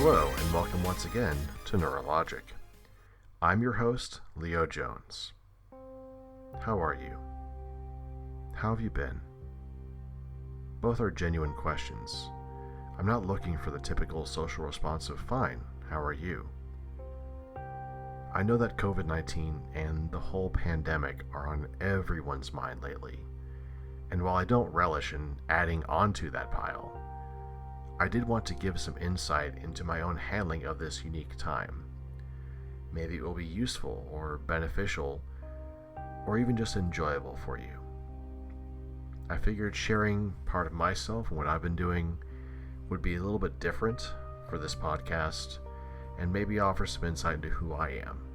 Hello, and welcome once again to Neurologic. I'm your host, Leo Jones. How are you? How have you been? Both are genuine questions. I'm not looking for the typical social response of fine, how are you? I know that COVID-19 and the whole pandemic are on everyone's mind lately, and while I don't relish in adding onto that pile, I did want to give some insight into my own handling of this unique time. Maybe it will be useful or beneficial, or even just enjoyable for you. I figured sharing part of myself and what I've been doing would be a little bit different for this podcast, and maybe offer some insight into who I am.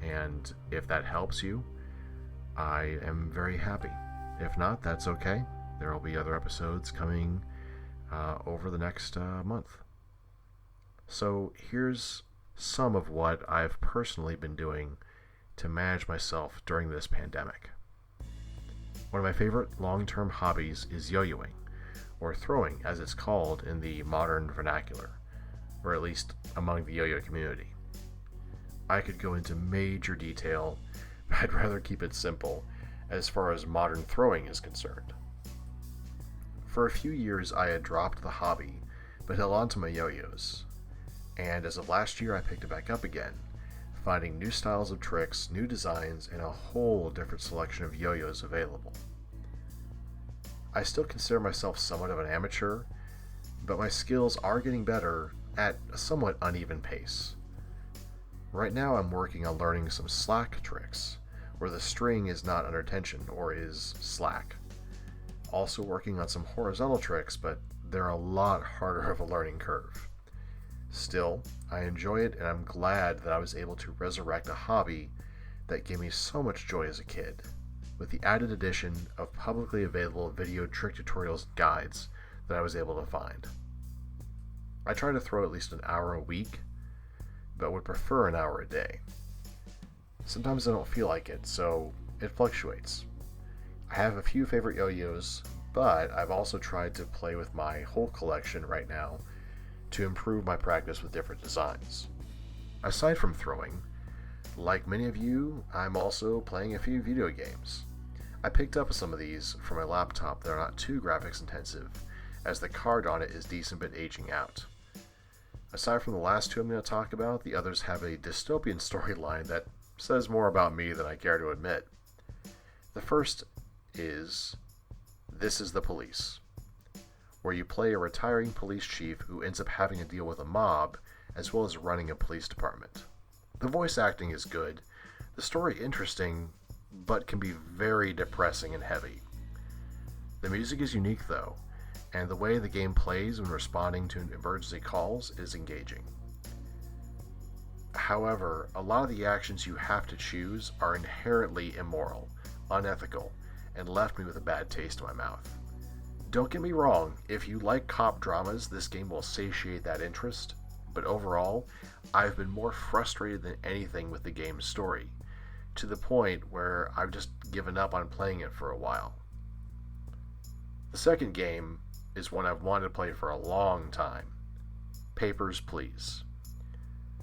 And if that helps you, I am very happy. If not, that's okay. There will be other episodes coming over the next month. So here's some of what I've personally been doing to manage myself during this pandemic. One of my favorite long-term hobbies is yo-yoing, or throwing as it's called in the modern vernacular, or at least among the yo-yo community. I could go into major detail, but I'd rather keep it simple as far as modern throwing is concerned. For a few years I had dropped the hobby, but held on to my yo-yos, and as of last year I picked it back up again, finding new styles of tricks, new designs, and a whole different selection of yo-yos available. I still consider myself somewhat of an amateur, but my skills are getting better at a somewhat uneven pace. Right now I'm working on learning some slack tricks, where the string is not under tension or is slack. Also working on some horizontal tricks, but they're a lot harder of a learning curve. Still, I enjoy it, and I'm glad that I was able to resurrect a hobby that gave me so much joy as a kid, with the added addition of publicly available video trick tutorials and guides that I was able to find. I try to throw at least an hour a week, but would prefer an hour a day. Sometimes I don't feel like it, so it fluctuates. I have a few favorite yo-yos, but I've also tried to play with my whole collection right now to improve my practice with different designs. Aside from throwing, like many of you, I'm also playing a few video games. I picked up some of these for my laptop that are not too graphics intensive, as the card on it is decent but aging out. Aside from the last two I'm going to talk about, the others have a dystopian storyline that says more about me than I care to admit. The first is This Is the Police, where you play a retiring police chief who ends up having to deal with a mob as well as running a police department. The voice acting is good, the story interesting, but can be very depressing and heavy. The music is unique though, and the way the game plays when responding to emergency calls is engaging. However, a lot of the actions you have to choose are inherently immoral, unethical, and left me with a bad taste in my mouth. Don't get me wrong, if you like cop dramas, this game will satiate that interest, but overall, I've been more frustrated than anything with the game's story, to the point where I've just given up on playing it for a while. The second game is one I've wanted to play for a long time, Papers, Please.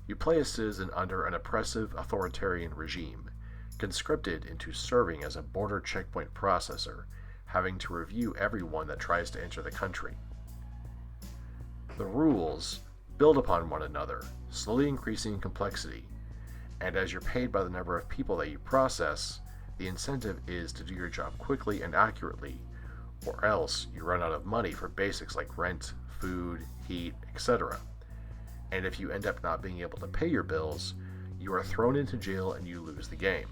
You play a citizen under an oppressive authoritarian regime, conscripted into serving as a border checkpoint processor, having to review everyone that tries to enter the country. The rules build upon one another, slowly increasing in complexity, and as you're paid by the number of people that you process, the incentive is to do your job quickly and accurately, or else you run out of money for basics like rent, food, heat, etc. And if you end up not being able to pay your bills, you are thrown into jail and you lose the game.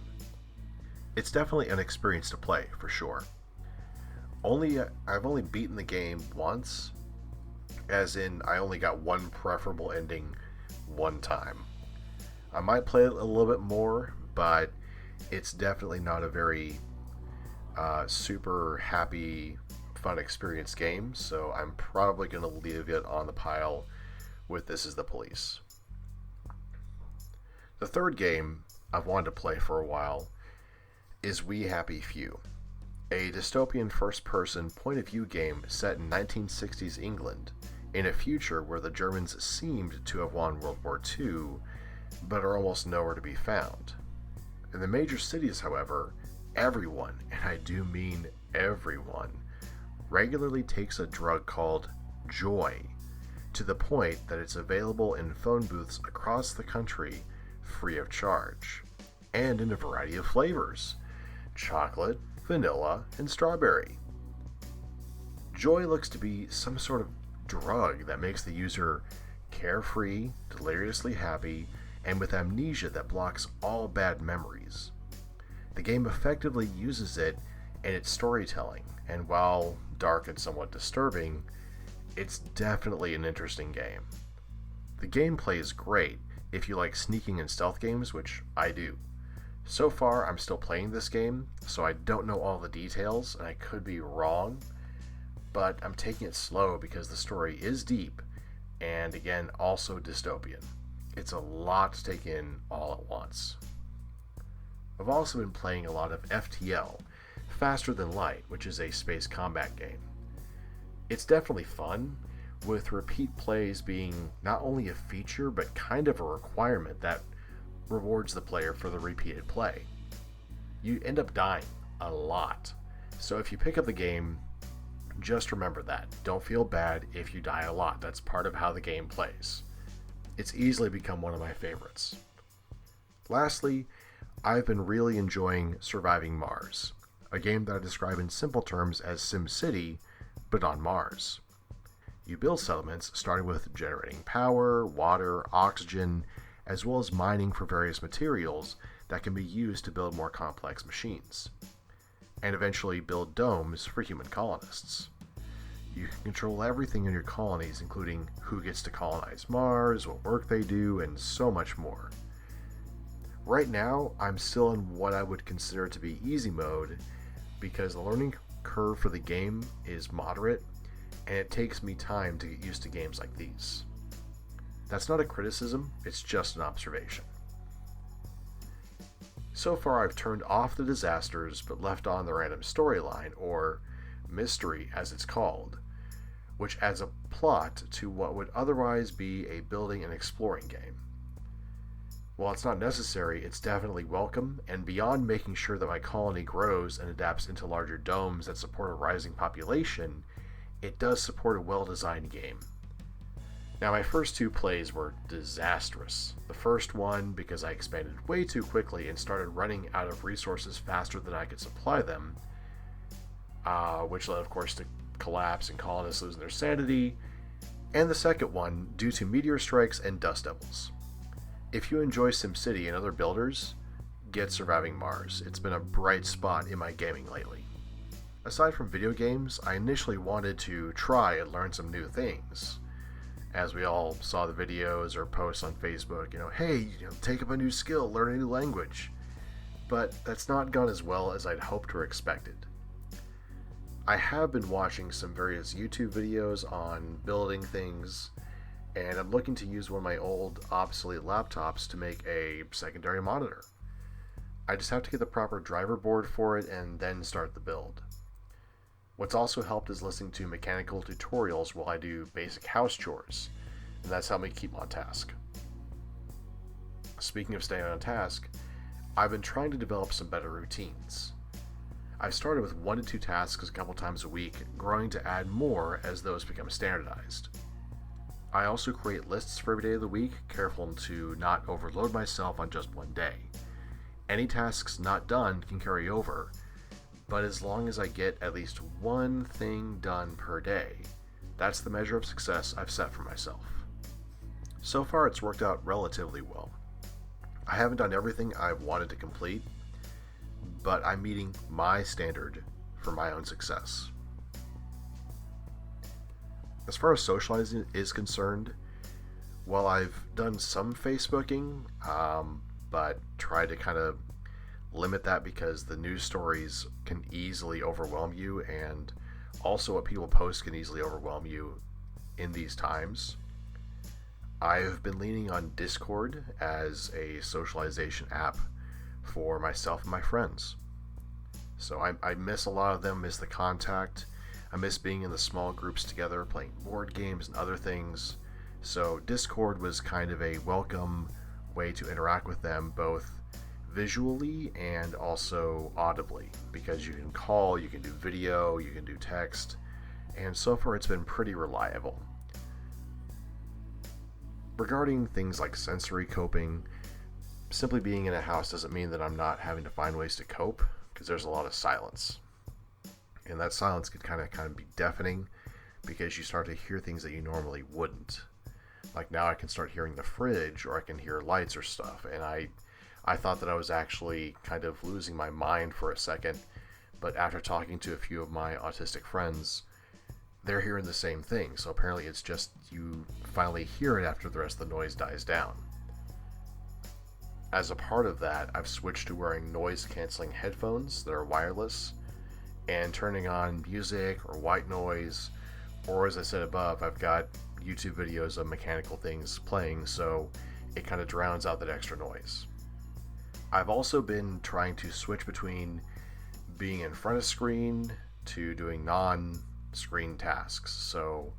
It's definitely an experience to play, for sure. I've only beaten the game once, as in I only got one preferable ending one time. I might play it a little bit more, but it's definitely not a very super happy, fun experience game, so I'm probably going to leave it on the pile with This Is the Police. The third game I've wanted to play for a while is We Happy Few, a dystopian first-person point-of-view game set in 1960s England in a future where the Germans seemed to have won World War II, but are almost nowhere to be found. In the major cities, however, everyone, and I do mean everyone, regularly takes a drug called joy, to the point that it's available in phone booths across the country free of charge, and in a variety of flavors: chocolate, vanilla, and strawberry. Joy looks to be some sort of drug that makes the user carefree, deliriously happy, and with amnesia that blocks all bad memories. The game effectively uses it in its storytelling, and while dark and somewhat disturbing, it's definitely an interesting game. The gameplay is great if you like sneaking and stealth games, which I do. So far, I'm still playing this game, so I don't know all the details, and I could be wrong, but I'm taking it slow because the story is deep, and again, also dystopian. It's a lot to take in all at once. I've also been playing a lot of FTL, Faster Than Light, which is a space combat game. It's definitely fun, with repeat plays being not only a feature, but kind of a requirement that rewards the player for the repeated play. You end up dying a lot, so if you pick up the game, just remember that. Don't feel bad if you die a lot. That's part of how the game plays. It's easily become one of my favorites. Lastly, I've been really enjoying Surviving Mars, a game that I describe in simple terms as SimCity, but on Mars. You build settlements starting with generating power, water, oxygen, as well as mining for various materials that can be used to build more complex machines, and eventually build domes for human colonists. You can control everything in your colonies, including who gets to colonize Mars, what work they do, and so much more. Right now, I'm still in what I would consider to be easy mode because the learning curve for the game is moderate, and it takes me time to get used to games like these. That's not a criticism, it's just an observation. So far, I've turned off the disasters but left on the random storyline, or mystery as it's called, which adds a plot to what would otherwise be a building and exploring game. While it's not necessary, it's definitely welcome, and beyond making sure that my colony grows and adapts into larger domes that support a rising population, it does support a well-designed game. Now, my first two plays were disastrous. The first one because I expanded way too quickly and started running out of resources faster than I could supply them, which led, of course, to collapse and colonists losing their sanity, and the second one due to meteor strikes and dust devils. If you enjoy SimCity and other builders, get Surviving Mars. It's been a bright spot in my gaming lately. Aside from video games, I initially wanted to try and learn some new things. As we all saw the videos or posts on Facebook, hey, take up a new skill, learn a new language. But that's not gone as well as I'd hoped or expected. I have been watching some various YouTube videos on building things, and I'm looking to use one of my old obsolete laptops to make a secondary monitor. I just have to get the proper driver board for it and then start the build. What's also helped is listening to mechanical tutorials while I do basic house chores, and that's helped me keep on task. Speaking of staying on task, I've been trying to develop some better routines. I've started with 1 to 2 tasks a couple times a week, growing to add more as those become standardized. I also create lists for every day of the week, careful to not overload myself on just one day. Any tasks not done can carry over, but as long as I get at least one thing done per day, that's the measure of success I've set for myself. So far, it's worked out relatively well. I haven't done everything I've wanted to complete, but I'm meeting my standard for my own success. As far as socializing is concerned, while I've done some Facebooking, but try to kind of limit that because the news stories can easily overwhelm you, and also what people post can easily overwhelm you in these times. I've been leaning on Discord as a socialization app for myself and my friends. So I miss a lot of them, miss the contact, I miss being in the small groups together, playing board games and other things. So Discord was kind of a welcome way to interact with them, both visually and also audibly, because you can call, you can do video, you can do text, and so far it's been pretty reliable. Regarding things like sensory coping, simply being in a house doesn't mean that I'm not having to find ways to cope, because there's a lot of silence. And that silence can kind of be deafening, because you start to hear things that you normally wouldn't. Like now I can start hearing the fridge, or I can hear lights or stuff, and I thought that I was actually kind of losing my mind for a second, but after talking to a few of my autistic friends, they're hearing the same thing. So apparently it's just you finally hear it after the rest of the noise dies down. As a part of that, I've switched to wearing noise-canceling headphones that are wireless and turning on music or white noise, or as I said above, I've got YouTube videos of mechanical things playing, so it kind of drowns out that extra noise. I've also been trying to switch between being in front of screen to doing non-screen tasks. So,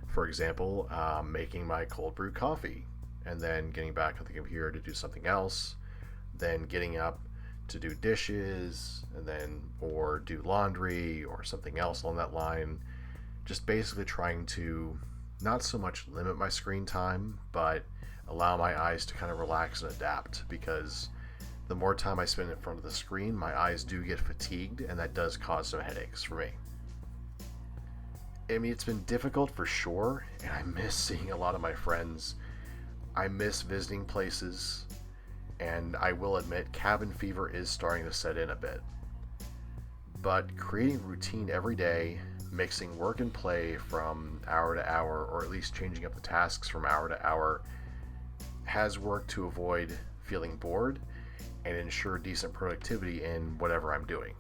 for example, making my cold brew coffee and then getting back on the computer to do something else, then getting up to do dishes, and then or do laundry or something else along that line. Just basically trying to not so much limit my screen time, but allow my eyes to kind of relax and adapt, because the more time I spend in front of the screen, my eyes do get fatigued, and that does cause some headaches for me. I mean, it's been difficult for sure, and I miss seeing a lot of my friends. I miss visiting places, and I will admit cabin fever is starting to set in a bit. But creating routine every day, mixing work and play from hour to hour, or at least changing up the tasks from hour to hour, has worked to avoid feeling bored and ensure decent productivity in whatever I'm doing.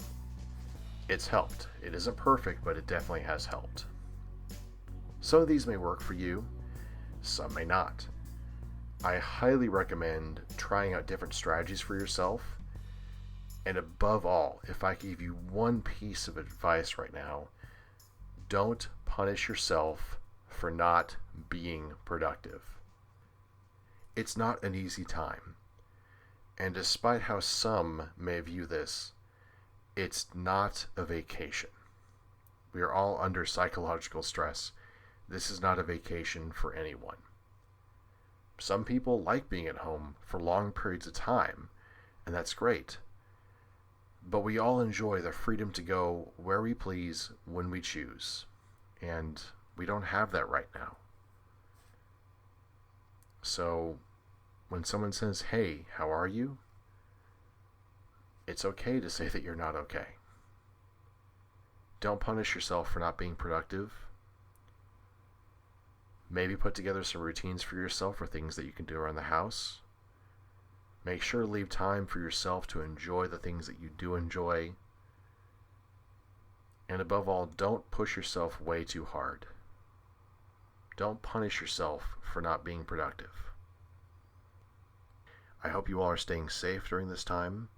It's helped. It isn't perfect, but it definitely has helped. Some of these may work for you, some may not. I highly recommend trying out different strategies for yourself, and above all, if I give you one piece of advice right now, don't punish yourself for not being productive. It's not an easy time, and despite how some may view this, it's not a vacation. We are all under psychological stress. This is not a vacation for anyone. Some people like being at home for long periods of time, and that's great. But we all enjoy the freedom to go where we please when we choose, and we don't have that right now. So when someone says, "Hey, how are you?" it's okay to say that you're not okay. Don't punish yourself for not being productive. Maybe put together some routines for yourself for things that you can do around the house. Make sure to leave time for yourself to enjoy the things that you do enjoy. And above all, don't push yourself way too hard. Don't punish yourself for not being productive. I hope you all are staying safe during this time.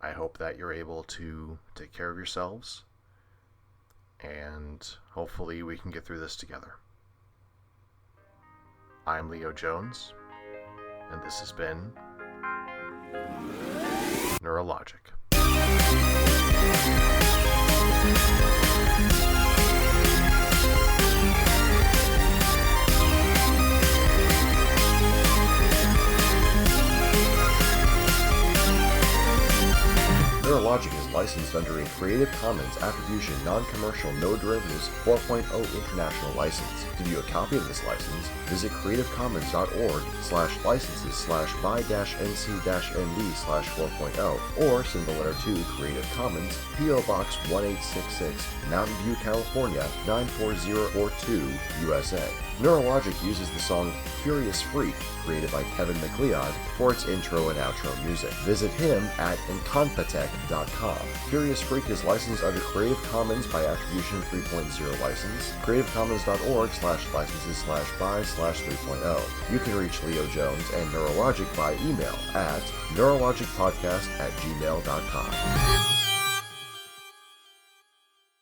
I hope that you're able to take care of yourselves. And hopefully we can get through this together. I'm Leo Jones, and this has been Neurologic. Neurologic is licensed under a Creative Commons Attribution Non-Commercial No Derivatives 4.0 International License. To view a copy of this license, visit creativecommons.org/by-nc-nd/4.0 or send the letter to Creative Commons, P.O. Box 1866, Mountain View, California 94042, USA. Neurologic uses the song Furious Freak, created by Kevin MacLeod, for its intro and outro music. Visit him at incompetech.com. Furious Freak is licensed under Creative Commons by Attribution 3.0 license, creativecommons.org/licenses/by/3.0. You can reach Leo Jones and Neurologic by email at neurologicpodcast@gmail.com.